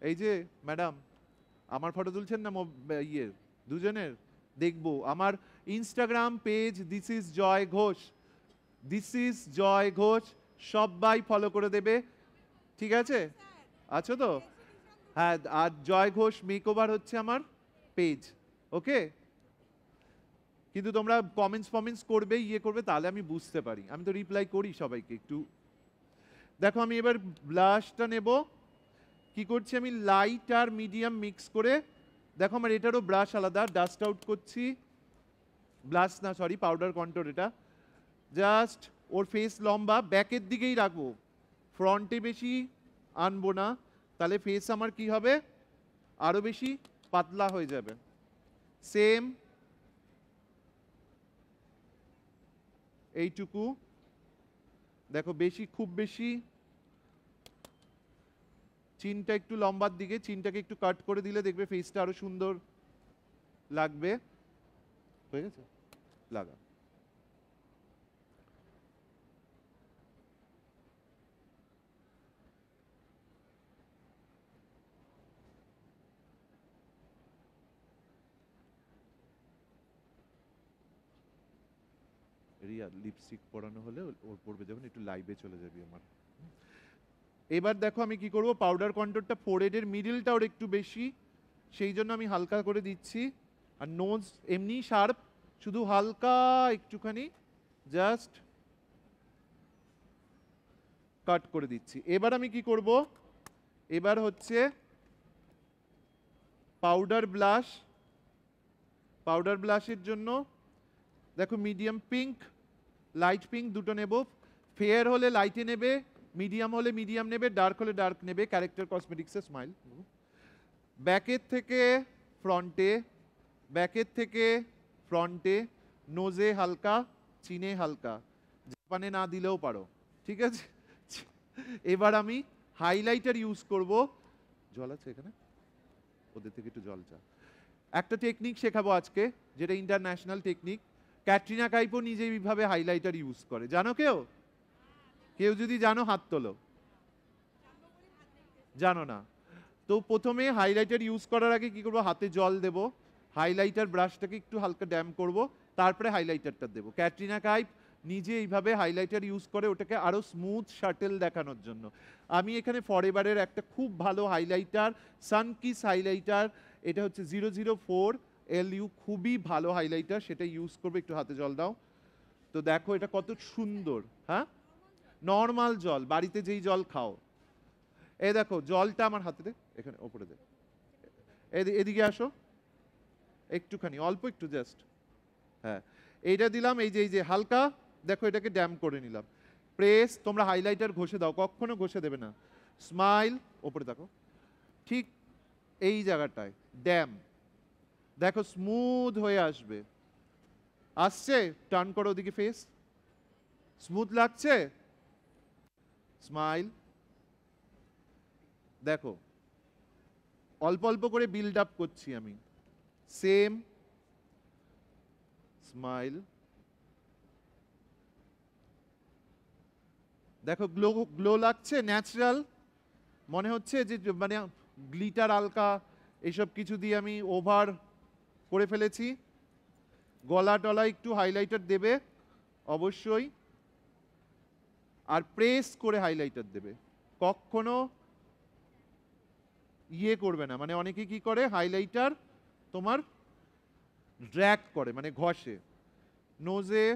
[SPEAKER 2] এই যে ম্যাডাম, আমার ফটো তুলছেন না ইয়ের দুজনের? দেখবো আমার Instagram page this is Joy Ghosh, this is Joy Ghosh, সবাই ফলো করে দেবে, ঠিক আছে? আছো তো? হ্যাঁ, আর জয় ঘোষ মেকওভার হচ্ছে আমার পেজ। ওকে, কিন্তু তোমরা কমেন্টস করবে, ইয়ে করবে, তাহলে আমি বুঝতে পারি, আমি তো রিপ্লাই করি সবাইকে একটু। দেখো আমি এবার ব্লাশটা নেব। কি করছি আমি, লাইট আর মিডিয়াম মিক্স করে, দেখো আমার এটারও ব্রাশ আলাদা, ডাস্ট আউট করছি। ব্লাশ না, সরি, পাউডার কন্ট্রোল। এটা জাস্ট ওর ফেস লম্বা, ব্যাকের দিকেই রাখবো, ফ্রন্টে বেশি আনবো না, তাহলে ফেস আমার কি হবে, আরো বেশি পাতলা হয়ে যাবে। সেম এইটুকু, দেখো বেশি, খুব বেশি চিনটা একটু লম্বার দিকে, চিনটাকে একটু কাট করে দিলে দেখবে ফেসটা আরো সুন্দর লাগবে। হয়ে গেছে, লাগা। রিয়া লিপস্টিক পরানো হলে ওর পড়বে যখন, একটু লাইভে চলে যাবি আমার। এবার দেখো আমি কি করব, পাউডার কন্ট্রোলটা ফোরহেডের মিডিলটা ওর একটু বেশি, সেই জন্য আমি হালকা করে দিচ্ছি। আর নোজ এমনি শার্প, শুধু হালকা একটুখানি জাস্ট কাট করে দিচ্ছি। এবার আমি কি করব, এবার হচ্ছে পাউডার ব্লাশ। পাউডার ব্লাশের জন্য দেখো মিডিয়াম পিঙ্ক, লাইট পিঙ্ক দুটো নেব। ফেয়ার হলে লাইটে নেবে, মিডিয়াম হলে মিডিয়াম নেবে, ডার্ক হলে ডার্ক নেবে। ক্যারেক্টার কসমেটিক্সের স্মাইল। ব্যাকের থেকে ফ্রন্টে, ব্যাকের থেকে ফ্রন্টে, নোজে হালকা, চিনে হালকা, জাপানে না দিলেও পারো, ঠিক আছে? এবার আমি হাইলাইটার ইউজ করব। জল আছে এখানে, ওদের থেকে একটু জল চা। একটা টেকনিক শেখাবো আজকে, যেটা ইন্টারন্যাশনাল টেকনিক। ক্যাটরিনা কাইফও নিজে এইভাবে হাইলাইটার ইউজ করে, জানো কেউ? কেউ যদি জানো হাত তোলো। জানো না? তো প্রথমে হাইলাইটার ইউজ করার আগে কি করবো, হাতে জল দেব, হাইলাইটার ব্রাশটাকে একটু হালকা ড্যাম করব, তারপরে হাইলাইটারটা দেবো। ক্যাটরিনা কাইফ নিজে এইভাবে হাইলাইটার ইউজ করে ওটাকে আরো স্মুথ শাটেল দেখানোর জন্য। আমি এখানে ফরএভারের একটা খুব ভালো হাইলাইটার, সানকিস হাইলাইটার, এটা হচ্ছে 004 LU, খুবই ভালো হাইলাইটার, সেটা ইউজ করবে। একটু হাতে জল দাও। তো দেখো এটা কত সুন্দর। হ্যাঁ, নর্মাল জল, বাড়িতে যেই জল খাও। এই দেখো জলটা আমার হাতে দে, এখানে ওপরে দে, এদিকে আসো একটুখানি, অল্প একটু জাস্ট। হ্যাঁ, এইটা দিলাম, এই যে হালকা দেখো এটাকে ড্যাম করে নিলাম। প্রেস, তোমরা হাইলাইটার ঘষে দাও, কখনো ঘষে দেবে না। স্মাইল, ওপরে দেখো, ঠিক এই জায়গাটায় ড্যাম, দেখো স্মুথ হয়ে আসবে। আসছে, টার্ন করো ওদিকে ফেস, স্মুথ লাগছে। স্মাইল, দেখো অল্প অল্প করে বিল্ড আপ করছি আমি। সেম, স্মাইল, দেখো গ্লো গ্লো লাগছে, ন্যাচারাল মনে হচ্ছে যে মানে গ্লিটার আলকা এসব কিছু দিয়ে আমি ওভার করে ফেলেছি। গলা টলা একটু হাইলাইটার দেবে অবশ্যই, আর প্রেস করে হাইলাইটার দেবে, কখনো ইয়ে করবে না। মানে অনেকে কি করে, হাইলাইটার তোমার ড্র্যাগ করে, মানে ঘষে। নোজে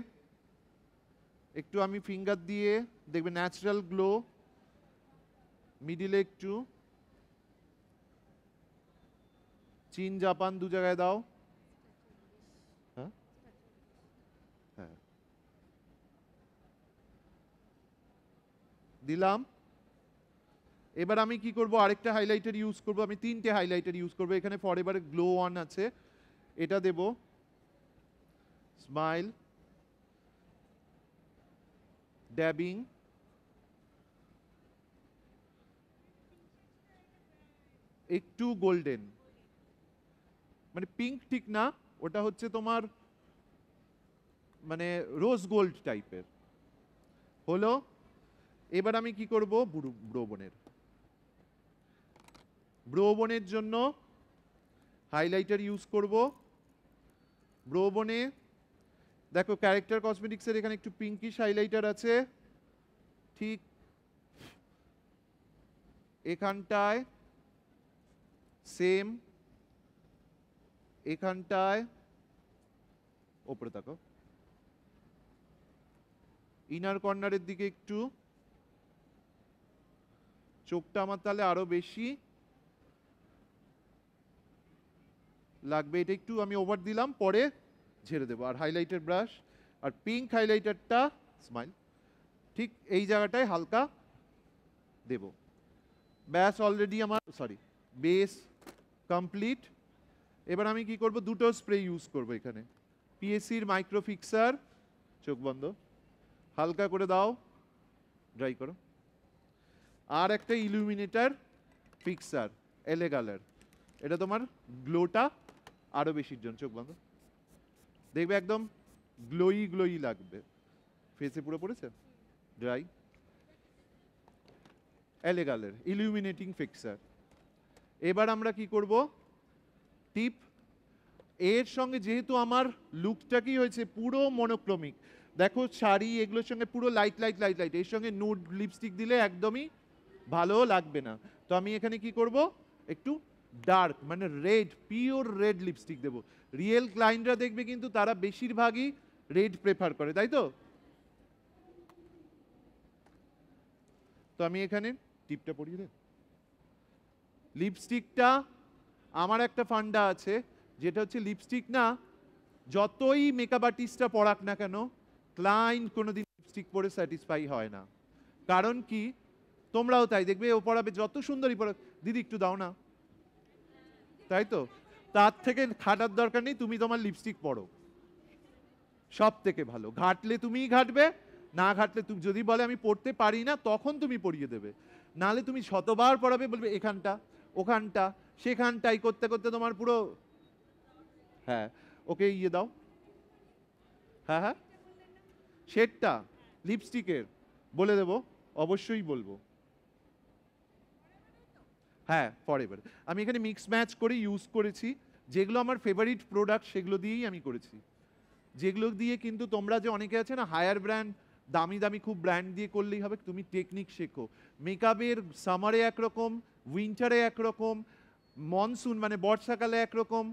[SPEAKER 2] একটু আমি ফিঙ্গার দিয়ে দেখবে ন্যাচারাল গ্লো। মিডিলে একটু, চীন জাপান দু জায়গায় দাও। হ্যাঁ হ্যাঁ, দিলাম। এবার আমি কি করব, আরেকটা হাইলাইটার ইউজ করব। আমি তিনটে হাইলাইটার ইউজ করব। এখানে ফরএভারে গ্লো ওয়ান আছে, এটা দেব। স্মাইল, ড্যাবিং, একটু গোল্ডেন, মানে পিঙ্ক ঠিক না, ওটা হচ্ছে তোমার মানে রোজ গোল্ড টাইপের হলো। এবার আমি কি করব, ব্রোবনের জন্য হাইলাইটার ইউজ করব। ব্রোবনে দেখো ক্যারেক্টার কসমেটিক্সের এখানে একটু পিঙ্কিশ হাইলাইটার আছে, ঠিক এখানটায়, সেম এখানটায়, ওপরে তাকো, ইনার কর্নারের দিকে একটু, চোখটা আমার তাহলে আরো বেশি লাগবে, এটা একটু আমি ওভার দিলাম, পরে ঝেড়ে দেবো। আর হাইলাইটার ব্রাশ, আর পিঙ্ক হাইলাইটারটা, স্মাইল, ঠিক এই জায়গাটায় হালকা দেব। ব্যাস, অলরেডি আমার বেস কমপ্লিট। এবার আমি কি করব, দুটো স্প্রে ইউজ করব এখানে। পিএসসির মাইক্রো ফিক্সার, চোখ বন্ধ, হালকা করে দাও, ড্রাই করো। আর একটা ইলুমিনেটার ফিক্সার, এলেগালার, এটা তোমার গ্লোটা আরো বেশির জন্য। চোখ বন্ধ, দেখবে একদম গ্লোই গ্লোই লাগবে। ফেসে পুরো পড়েছে, ড্রাই। এলেগালের illuminating fixer. এবার আমরা কি করব, টিপ, এর সঙ্গে যেহেতু আমার লুকটা কি হয়েছে পুরো মনোক্রমিক, দেখো শাড়ি এগুলোর সঙ্গে পুরো লাইট লাইট লাইট লাইট, এর সঙ্গে নুড লিপস্টিক দিলে একদমই ভালো লাগবে না। তো আমি এখানে কি করব, একটু ডার্ক মানে রেড, পিওর রেড লিপস্টিক দেবো। রিয়েল ক্লায়েন্টরা দেখবে কিন্তু তারা বেশিরভাগই রেড প্রেফার করে, তাই তো? তো আমি এখানে টিপটা পরিয়ে দেব। লিপস্টিকটা আমার একটা ফান্ডা আছে, যেটা হচ্ছে লিপস্টিক না যতই মেকআপ আর্টিস্টরা পড়াক না কেন, ক্লায়েন্ট কোনোদিন লিপস্টিক পরে স্যাটিসফাই হয় না। কারণ কি, তোমরাও তাই দেখবে, ও পড়াবে যত সুন্দরই পড়াক, দিদি একটু দাও না, তাই তো? তার থেকে খাটার দরকার নেই, তুমি তোমার লিপস্টিক পড়ো, সব থেকে ভালো। ঘাটলে তুমিই ঘাটবে, না ঘাটলে তুমি যদি বলে আমি পড়তে পারি না, তখন তুমি পড়িয়ে দেবে। নালে তুমি শতবার পড়াবে, বলবে এখানটা ওখানটা সেখানটাই করতে করতে তোমার পুরো হ্যাঁ ওকে ইয়ে দাও। হ্যাঁ হ্যাঁ শেডটা লিপস্টিকের বলে দেবো, অবশ্যই বলবো। হ্যাঁ ফরএভার আমি এখানে মিক্স ম্যাচ করে ইউজ করেছি, যেগুলো আমার ফেভারিট প্রোডাক্ট সেগুলো দিয়েই আমি করেছি। যেগুলো দিয়ে কিন্তু তোমরা যে অনেকে আছে না হায়ার ব্র্যান্ড, দামি দামি খুব ব্র্যান্ড দিয়ে করলেই হবে, তুমি টেকনিক শেখো। মেকআপের সামারে একরকম, উইন্টারে একরকম, মনসুন মানে বর্ষাকালে একরকম,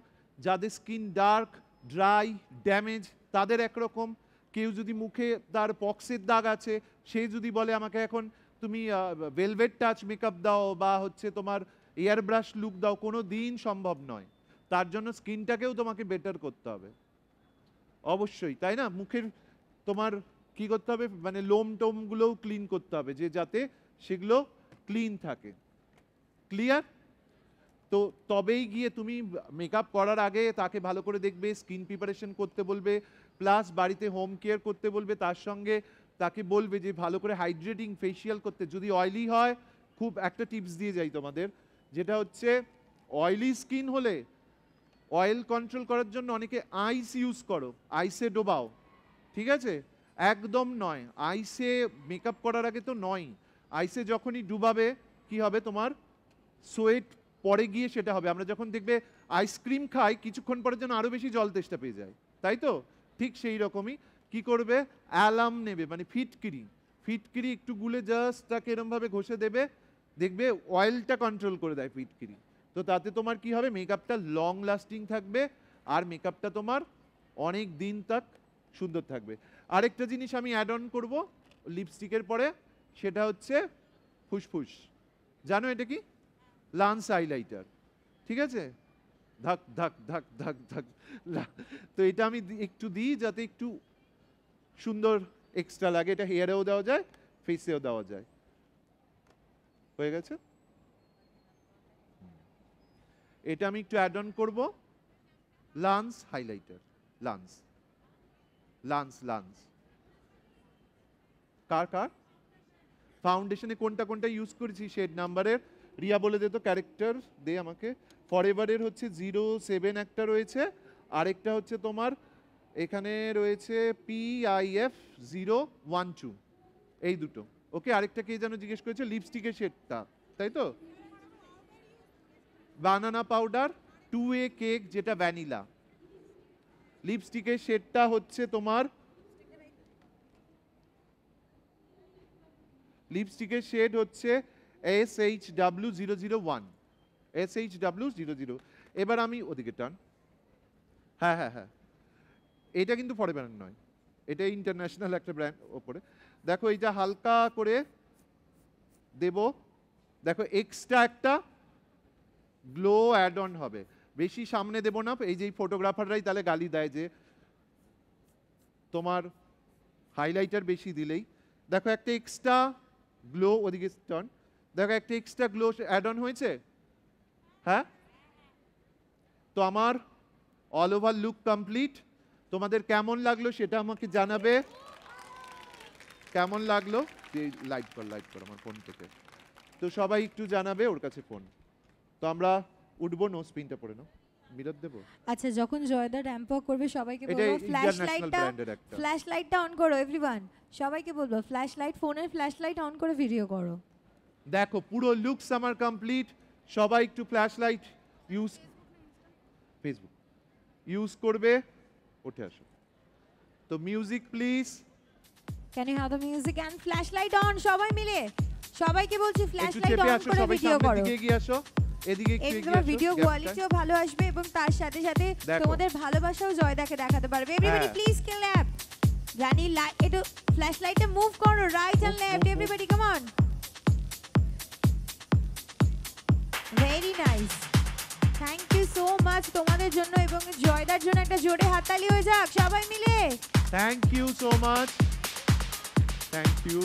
[SPEAKER 2] যাদের স্কিন ডার্ক ড্রাই ড্যামেজ তাদের একরকম, কেউ যদি মুখে তার পক্সের দাগ আছে সে যদি বলে আমাকে এখন তুমি ভেলভেট টাচ মেকআপ দাও বা হচ্ছে তোমার এয়ার ব্রাশ লুক দাও, কোনো দিন সম্ভব নয়। তার জন্য স্কিনটাকেও তোমাকে বেটার করতে হবে অবশ্যই, তাই না? মুখের তোমার কি করতে হবে, মানে লোম টোমগুলোও ক্লিন করতে হবে, যে যাতে সেগুলো ক্লিন থাকে। ক্লিয়ার? তো তবেই গিয়ে তুমি মেকআপ করার আগে তাকে ভালো করে দেখবে, স্কিন প্রিপারেশন করতে বলবে, প্লাস বাড়িতে হোম কেয়ার করতে বলবে, তার সঙ্গে তাকে বলবে যে ভালো করে হাইড্রেটিং ফেসিয়াল করতে। যদি অয়েলি হয়, খুব একটা টিপস দিয়ে যাই তোমাদের, যেটা হচ্ছে অয়েলি স্কিন হলে অয়েল কন্ট্রোল করার জন্য অনেকে আইস ইউজ করো, আইসে ডোবাও, ঠিক আছে? একদম নয়, আইসে মেকআপ করার আগে তো নয়, আইসে যখনই ডুবাবে কি হবে, তোমার সোয়েট পরে গিয়ে সেটা হবে। আমরা যখন দেখবে আইসক্রিম খাই কিছুক্ষণ পরে যেন আরো বেশি জল তেষ্টা পেয়ে যায়, তাই তো? ঠিক সেই রকমই কি করবে, অ্যালাম নেবে মানে ফিটকিরি, ফিটকিরি একটু গুলে জাস্ট তাকে এরমভাবে ঘষে দেবে, দেখবে অয়েলটা কন্ট্রোল করে দেয় ফিটকিরি। তো তাতে তোমার কি হবে, মেকআপটা লং লাস্টিং থাকবে আর মেকআপটা তোমার অনেক দিন তক সুন্দর থাকবে। আরেকটা জিনিস আমি অ্যাড অন করবো লিপস্টিকের পরে, সেটা হচ্ছে ফুসফুস। জানো এটা কি? লান্স হাইলাইটার, ঠিক আছে? ধাক ধাক ধাক ধাক ধাক। তো এটা আমি একটু দিই যাতে একটু সুন্দর এক্সট্রা লাগে, এটা হেয়ারেও দেওয়া যায় ফেসেও দেওয়া যায়। হয়ে গেছে? এটা আমি একটু অ্যাড অন করবো, লান্স হাইলাইটার, লান্স লান্স লান্স। কার কার ফাউন্ডেশনে কোনটা কোনটা ইউজ করেছি শেড নাম্বারের রিয়া বলে দে তো, ক্যারেক্টার দে আমাকে। ফরএভারের হচ্ছে 07 একটা রয়েছে, আরেকটা হচ্ছে তোমার এখানে রয়েছে PIF 012, এই দুটো। ওকে, আরেকটা কে যেন জিজ্ঞেস করেছে লিপস্টিকের শেডটা, তাই তো? বানানা পাউডার 2A কেক, যেটা ভ্যানিলা। লিপস্টিকের শেডটা হচ্ছে তোমার, লিপস্টিকের শেড হচ্ছে SHW001, SHW00। এবার আমি ওদিকে টান, হ্যাঁ হ্যাঁ হ্যাঁ, এটা কিন্তু ফরএভার নয়, এটা ইন্টারন্যাশনাল একটা ব্র্যান্ড ওপরে। দেখো এইটা হালকা করে দেব, দেখো এক্সট্রা একটা গ্লো অ্যাড অন হবে, বেশি সামনে দেব না। এই যে ফটোগ্রাফাররাই তাহলে গালি দেয় যে তোমার হাইলাইটার বেশি দিলেই। দেখো একটা এক্সট্রা গ্লো, ওদিকে টার্ন, দেখো একটা এক্সট্রা গ্লো অ্যাড অন হয়েছে। হ্যাঁ, তো আমার অল ওভার লুক কমপ্লিট। তোমাদের কেমন লাগলো সেটা আমাকে জানাবে, কেমন লাগলো। লাইট কর আমার ফোন থেকে, তো সবাই একটু জানাবে, ওর কাছে ফোন। তো আমরা উঠবো, নো স্পিনটা পড়ে নাও, মিরর দেবো।
[SPEAKER 1] আচ্ছা, যখন জয়দা র্যাম্প ওয়াক করবে সবাইকে
[SPEAKER 2] এটা
[SPEAKER 1] বলবো
[SPEAKER 2] ইন্টারন্যাশনাল ব্র্যান্ডের একটা।
[SPEAKER 1] ফ্ল্যাশ লাইটটা অন করো এভরিওয়ান, সবাইকে বলবো ফ্ল্যাশ লাইট, ফোনের ফ্ল্যাশ লাইট অন করে ভিডিও করো।
[SPEAKER 2] দেখো পুরো লুকস আমার কমপ্লিট, সবাই একটু flash light use, facebook use করবে। উঠে আসো তো, music please.
[SPEAKER 1] Can you have the music and flash light on, সবাই মিলে সবাইকে বলছি ফ্ল্যাশ
[SPEAKER 2] একটু
[SPEAKER 1] লাইট
[SPEAKER 2] চেপে
[SPEAKER 1] অন
[SPEAKER 2] আসো,
[SPEAKER 1] করে
[SPEAKER 2] সবাই
[SPEAKER 1] ভিডিও
[SPEAKER 2] সামনের
[SPEAKER 1] করো।
[SPEAKER 2] দিকে এগিয়ে আসো, এদিকে একটু
[SPEAKER 1] এর
[SPEAKER 2] এগিয়ে আসো।
[SPEAKER 1] ভিডিও কোয়ালিটিও ভালো আসবে এবং তার সাথে সাথে
[SPEAKER 2] দেখো।
[SPEAKER 1] তোমাদের ভালোবাসাও জয়দাকে দেখাতে পারবে। এভরিবডি
[SPEAKER 2] হ্যাঁ।
[SPEAKER 1] Please clap. রানী একটু ফ্ল্যাশ লাইটে মুভ করো, right and left, everybody come on. Very nice, thank you so much তোমাদের জন্য, এবং জয়দার জন্য একটা জোরে হাততালি হয়ে যাক সবাই মিলে।
[SPEAKER 2] Thank you so much, thank you.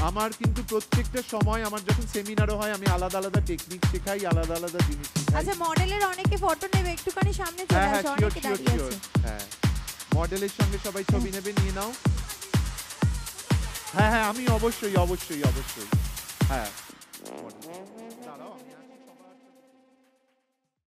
[SPEAKER 2] আমার কিন্তু প্রত্যেকটা সময় আমার যখন সেমিনারও হয় আমি আলাদা আলাদা টেকনিক শেখাই, আলাদা আলাদা জিনিস শেখাই।
[SPEAKER 1] আচ্ছা, মডেলের অনেকে ফটো নেবে, একটুখানি সামনে চলে
[SPEAKER 2] হ্যাঁ হ্যাঁ,
[SPEAKER 1] আসো,
[SPEAKER 2] শিওর
[SPEAKER 1] অনেকে
[SPEAKER 2] শিওর
[SPEAKER 1] দাঁড়িয়ে
[SPEAKER 2] শিওর।
[SPEAKER 1] আছে।
[SPEAKER 2] হ্যাঁ, মডেলের সঙ্গে সবাই ছবি নেবে, নিয়ে নাও। হ্যাঁ হ্যাঁ, আমি অবশ্যই অবশ্যই অবশ্যই, হ্যাঁ।